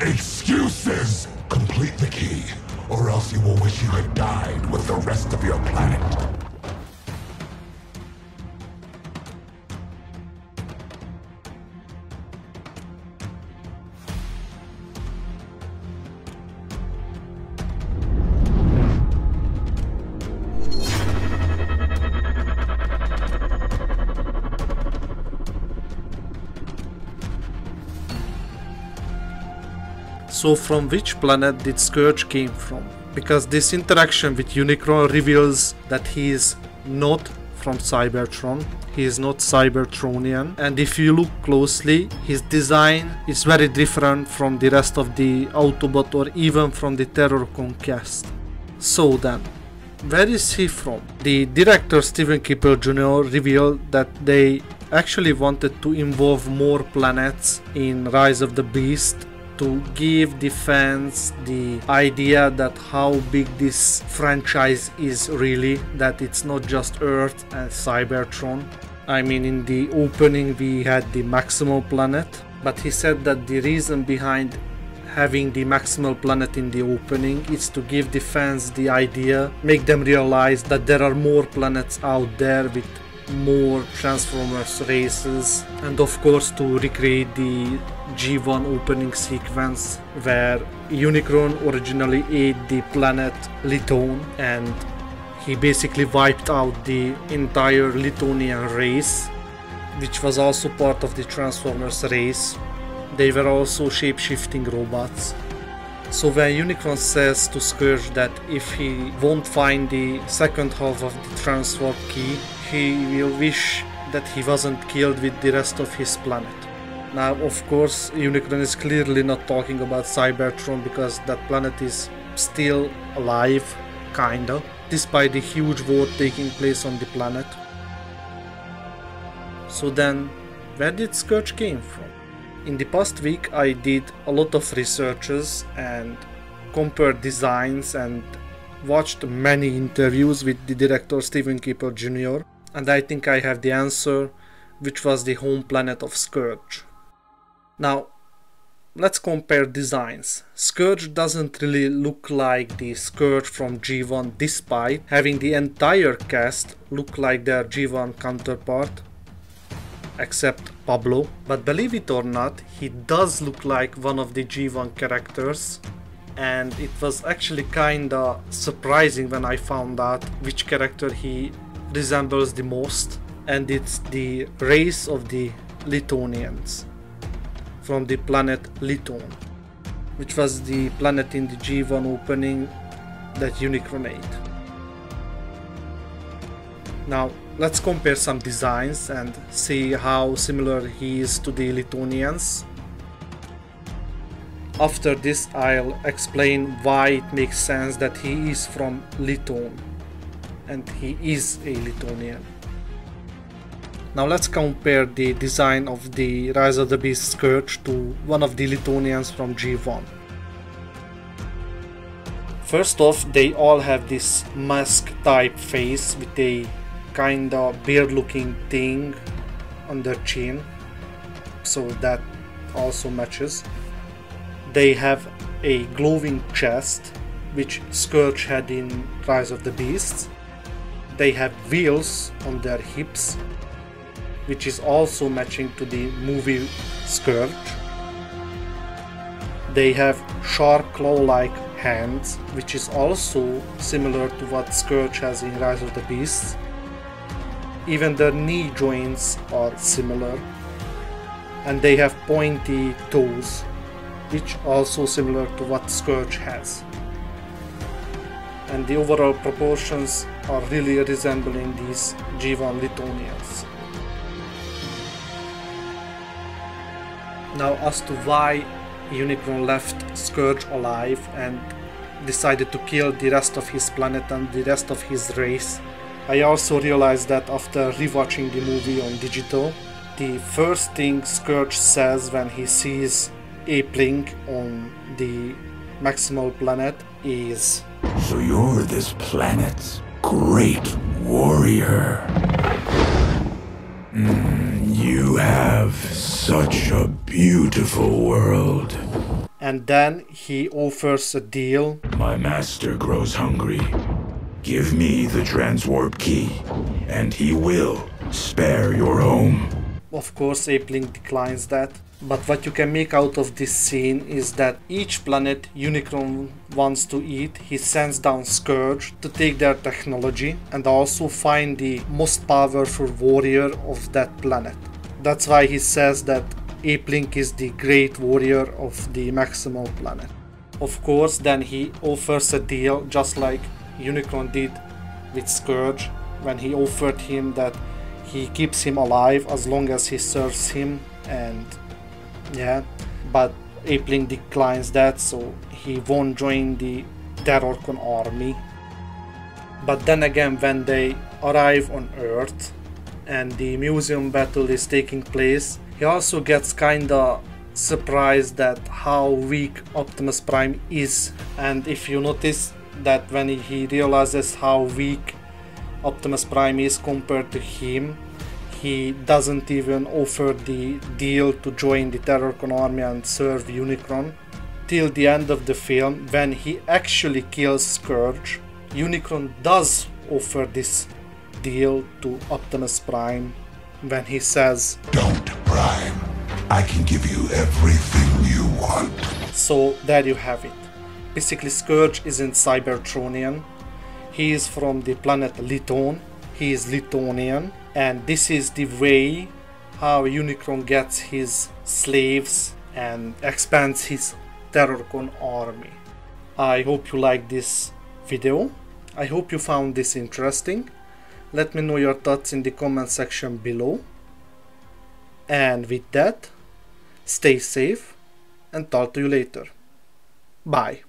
Excuses! Complete the key, or else you will wish you had died with the rest of your planet. So from which planet did Scourge came from? Because this interaction with Unicron reveals that he is not from Cybertron, he is not Cybertronian, and if you look closely, his design is very different from the rest of the Autobot or even from the Terror Conquest. So then, where is he from? The director Steven Kipper Jr. revealed that they actually wanted to involve more planets in Rise of the Beast to give the fans the idea that how big this franchise is really, that it's not just Earth and Cybertron. I mean, in the opening we had the Maximal Planet, but he said that the reason behind having the Maximal Planet in the opening is to give the fans the idea, make them realize that there are more planets out there with more Transformers races, and of course to recreate the G1 opening sequence where Unicron originally ate the planet Lithon and he basically wiped out the entire Lithonian race, which was also part of the Transformers race. They were also shape-shifting robots. So when Unicron says to Scourge that if he won't find the second half of the transwarp key, he will wish that he wasn't killed with the rest of his planet. Now, of course, Unicron is clearly not talking about Cybertron because that planet is still alive, kinda, despite the huge war taking place on the planet. So then, where did Scourge came from? In the past week I did a lot of researches and compared designs and watched many interviews with the director Steven Kipper Jr. and I think I have the answer, which was the home planet of Scourge. Now, let's compare designs. Scourge doesn't really look like the Scourge from G1 despite having the entire cast look like their G1 counterpart, except Pablo. But believe it or not, he does look like one of the G1 characters, and it was actually kinda surprising when I found out which character he resembles the most, and it's the race of the Lithonians from the planet Lithon, which was the planet in the G1 opening that Unicron ate. Now let's compare some designs and see how similar he is to the Lithonians. After this I'll explain why it makes sense that he is from Lithon, and he is a Lithonian. Now let's compare the design of the Rise of the Beast Scourge to one of the Lithonians from G1. First off, they all have this mask type face with a kinda beard looking thing on their chin, so that also matches. They have a glowing chest, which Scourge had in Rise of the Beasts. They have wheels on their hips, which is also matching to the movie Scourge. They have sharp claw-like hands, which is also similar to what Scourge has in Rise of the Beasts. Even their knee joints are similar, and they have pointy toes, which also similar to what Scourge has. And the overall proportions are really resembling these G1 Lithonians. Now, as to why Unicron left Scourge alive and decided to kill the rest of his planet and the rest of his race, I also realized that after rewatching the movie on digital, the first thing Scourge says when he sees Apeling on the Maximal Planet is, "So you're this planet's great warrior. You have such a beautiful world." And then he offers a deal. My master grows hungry. Give me the transwarp key, and he will spare your home. Of course, Apeling declines that. But what you can make out of this scene is that each planet Unicron wants to eat, he sends down Scourge to take their technology and also find the most powerful warrior of that planet. That's why he says that Apeling is the great warrior of the Maximal planet. Of course, then he offers a deal just like Unicron did with Scourge when he offered him that he keeps him alive as long as he serves him, and yeah, but Apeling declines that, so he won't join the Terrorcon army. But then again, when they arrive on Earth and the museum battle is taking place, he also gets kinda surprised at how weak Optimus Prime is. And if you notice that when he realizes how weak Optimus Prime is compared to him, he doesn't even offer the deal to join the Terrorcon army and serve Unicron. Till the end of the film, when he actually kills Scourge, Unicron does offer this deal to Optimus Prime when he says, Don't, Prime. I can give you everything you want. So there you have it. Basically, Scourge isn't Cybertronian. He is from the planet Lithon. He is Lithonian. And this is the way how Unicron gets his slaves and expands his Terrorcon army. I hope you liked this video. I hope you found this interesting. Let me know your thoughts in the comment section below. And with that, stay safe and talk to you later. Bye.